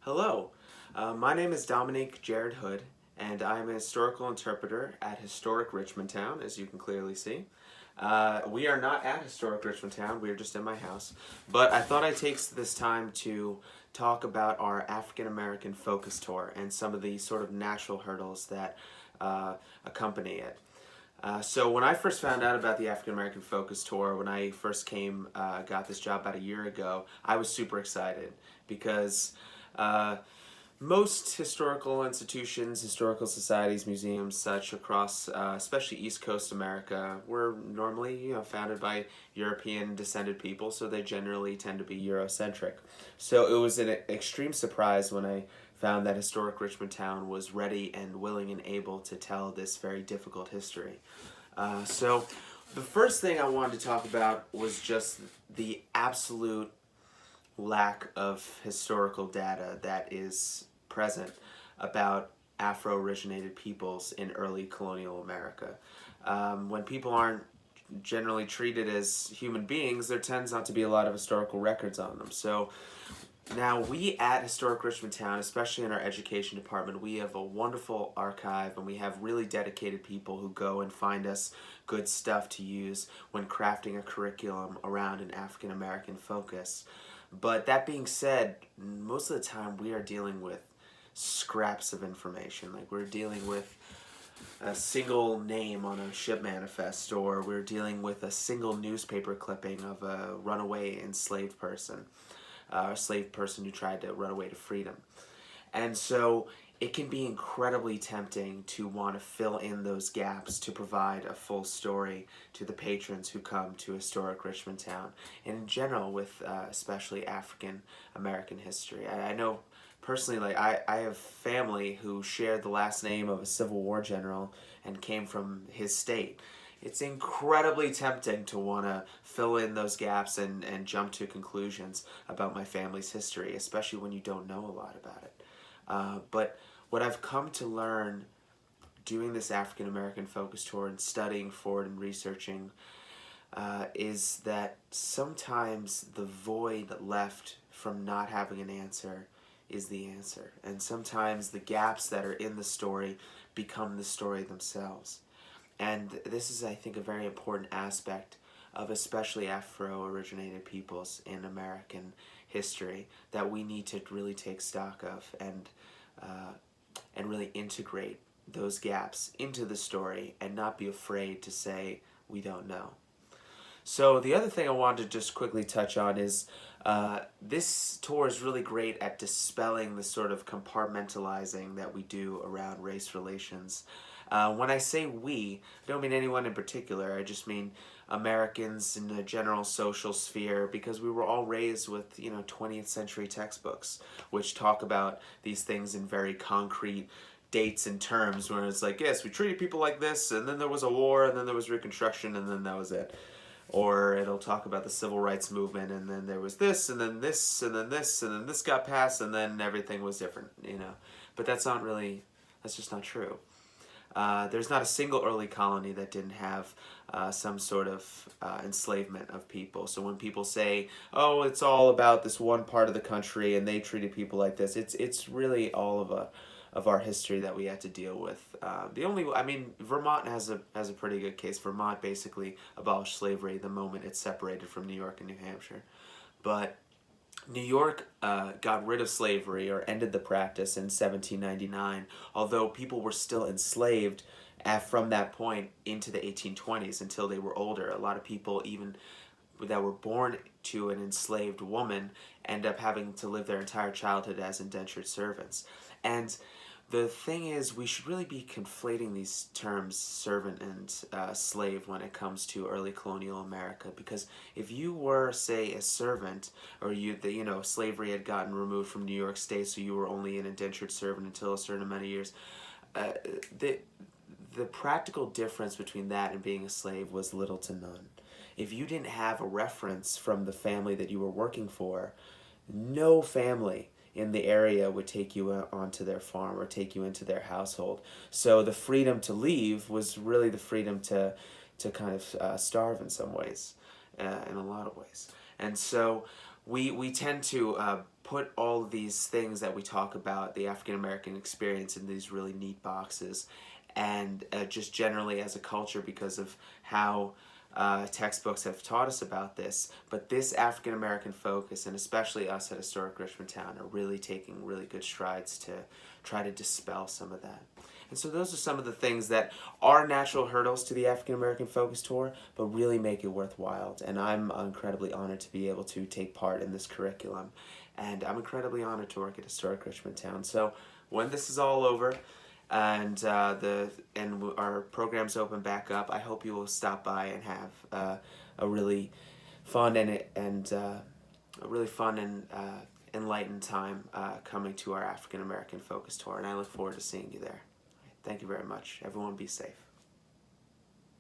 Hello, my name is Dominique Jared Hood, and I'm a historical interpreter at Historic Richmond Town, as you can clearly see. We are not at Historic Richmond Town, we are just in my house. But I thought I'd take this time to talk about our African American focus tour and some of the sort of natural hurdles that accompany it. So when I first found out about the African American Focus Tour, when I first got this job about a year ago, I was super excited because uh, most historical institutions, historical societies, museums, such across, especially East Coast America, were normally founded by European descended people, so they generally tend to be Eurocentric. So it was an extreme surprise when I found that Historic Richmond Town was ready and willing and able to tell this very difficult history. So the first thing I wanted to talk about was just the absolute lack of historical data that is present about Afro-originated peoples in early colonial America. When people aren't generally treated as human beings, there tends not to be a lot of historical records on them. So now we at Historic Richmond Town, especially in our education department, we have a wonderful archive and we have really dedicated people who go and find us good stuff to use when crafting a curriculum around an African American focus. But that being said, most of the time we are dealing with scraps of information. Like we're dealing with a single name on a ship manifest, or we're dealing with a single newspaper clipping of a runaway enslaved person, a slave person who tried to run away to freedom. And so it can be incredibly tempting to want to fill in those gaps to provide a full story to the patrons who come to Historic Richmond Town, and in general with especially African American history. I know personally, like I have family who shared the last name of a Civil War general and came from his state. It's incredibly tempting to want to fill in those gaps and jump to conclusions about my family's history, especially when you don't know a lot about it. But what I've come to learn doing this African American focus tour and studying for it and researching is that sometimes the void left from not having an answer is the answer. And sometimes the gaps that are in the story become the story themselves. And this is, I think, a very important aspect of especially Afro-originated peoples in American history that we need to really take stock of uh, and really integrate those gaps into the story and not be afraid to say we don't know. So the other thing I wanted to just quickly touch on is this tour is really great at dispelling the sort of compartmentalizing that we do around race relations. When I say we, I don't mean anyone in particular. I just mean Americans in the general social sphere, because we were all raised with 20th century textbooks which talk about these things in very concrete dates and terms, where it's like, yes, we treated people like this, and then there was a war, and then there was Reconstruction, and then that was it. Or it'll talk about the civil rights movement, and then there was this, and then this, and then this, and then this got passed, and then everything was different. But that's just not true. There's not a single early colony that didn't have some sort of enslavement of people. So when people say, "Oh, it's all about this one part of the country and they treated people like this," it's really all of our history that we had to deal with. I mean, Vermont has a pretty good case. Vermont basically abolished slavery the moment it separated from New York and New Hampshire, but New York got rid of slavery or ended the practice in 1799, although people were still enslaved from that point into the 1820s until they were older. A lot of people, even that were born to an enslaved woman, end up having to live their entire childhood as indentured servants. And the thing is, we should really be conflating these terms, servant and slave, when it comes to early colonial America. Because if you were, say, a servant, or slavery had gotten removed from New York State, so you were only an indentured servant until a certain amount of years, uh, the the practical difference between that and being a slave was little to none. If you didn't have a reference from the family that you were working for, no family in the area would take you onto their farm or take you into their household. So the freedom to leave was really the freedom to kind of starve in some ways, in a lot of ways. And so we tend to put all of these things that we talk about, the African American experience, in these really neat boxes, and just generally as a culture because of how textbooks have taught us about this. But this African American focus, and especially us at Historic Richmond Town, are really taking really good strides to try to dispel some of that. And so those are some of the things that are natural hurdles to the African American Focus Tour, but really make it worthwhile. And I'm incredibly honored to be able to take part in this curriculum. And I'm incredibly honored to work at Historic Richmond Town. So when this is all over, and our programs open back up, I hope you will stop by and have a really fun and enlightened time coming to our African American Focus Tour, and I look forward to seeing you there. Thank you very much. Everyone be safe.